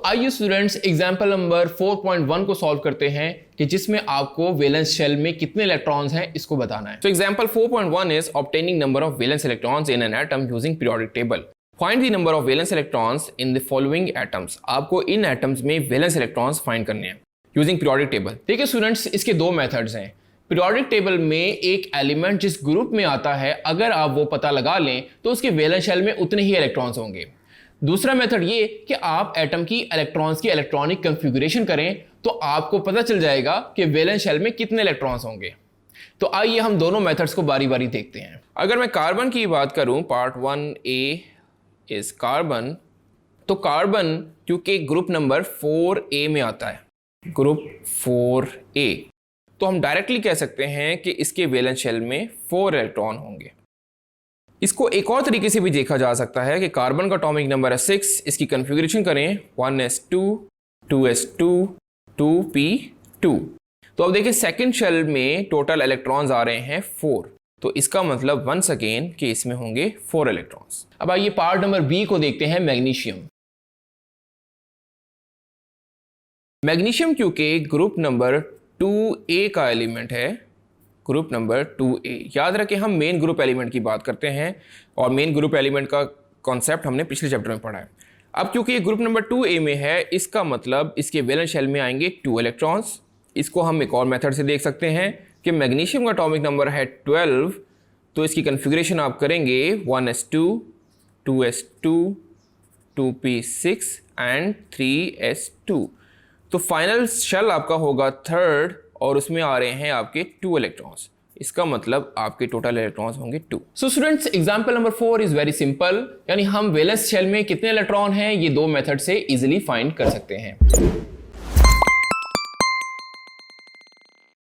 आइए students example number 4.1 को solve करते हैं कि जिसमें आपको वैलेंस शेल में कितने इलेक्ट्रॉन्स हैं इसको बताना है। तो example 4.1 is obtaining number of valence electrons in an atom using periodic table. Find the number of valence electrons in the following atoms. आपको इन एटम्स में वैलेंस इलेक्ट्रॉन्स फाइंड करने हैं यूजिंग पीरियोडिक टेबल। देखिए स्टूडेंट्स, इसके दो methods हैं। Periodic table में एक एलिमेंट जिस ग्रुप में आता है अगर आप वो पता लगा लें तो उसके वैलेंस शेल में उतने ही इलेक्ट्रॉन्स होंगे। दूसरा मेथड ये कि आप एटम की इलेक्ट्रॉन्स की इलेक्ट्रॉनिक कॉन्फ़िगरेशन करें तो आपको पता चल जाएगा कि वैलेंस शेल में कितने इलेक्ट्रॉन्स होंगे। तो आइए हम दोनों मेथड्स को बारी बारी देखते हैं। अगर मैं कार्बन की बात करूं, पार्ट 1A इज कार्बन, तो कार्बन क्योंकि ग्रुप नंबर 4A में आता है, ग्रुप 4A, तो हम डायरेक्टली कह सकते हैं कि इसके वैलेंस शेल में 4 इलेक्ट्रॉन होंगे। इसको एक और तरीके से भी देखा जा सकता है कि कार्बन का एटॉमिक नंबर है 6, इसकी कॉन्फ़िगरेशन करें 1s2 2s2 2p2। तो अब देखिए सेकंड शेल में टोटल इलेक्ट्रॉन्स आ रहे हैं 4, तो इसका मतलब वंस अगेन कि इसमें होंगे 4 इलेक्ट्रॉन्स। अब आइए पार्ट नंबर बी को देखते हैं, मैग्नीशियम। मैग्नीशियम क्योंकि ग्रुप नंबर 2A का एलिमेंट है, ग्रुप नंबर 2A। याद रखें हम मेन ग्रुप एलिमेंट की बात करते हैं और मेन ग्रुप एलिमेंट का कॉन्सेप्ट हमने पिछले चैप्टर में पढ़ा है। अब क्योंकि ये ग्रुप नंबर 2A में है, इसका मतलब इसके वैलेंस शेल में आएंगे 2 इलेक्ट्रॉन्स। इसको हम एक और मेथड से देख सकते हैं कि मैग्नीशियम का एटॉमिक नंबर है 12, तो इसकी कॉन्फ़िगरेशन आप करेंगे 1s2 2s2 2p6 and 3s2। तो फाइनल शेल आपका होगा 3rd और उसमें आ रहे हैं आपके 2 इलेक्ट्रॉन्स। इसका मतलब आपके टोटल इलेक्ट्रॉन्स होंगे 2। So students, example number 4 is very simple, यानी हम वैलेंस शेल में कितने इलेक्ट्रॉन हैं ये दो मेथड से इजीली फाइंड कर सकते हैं।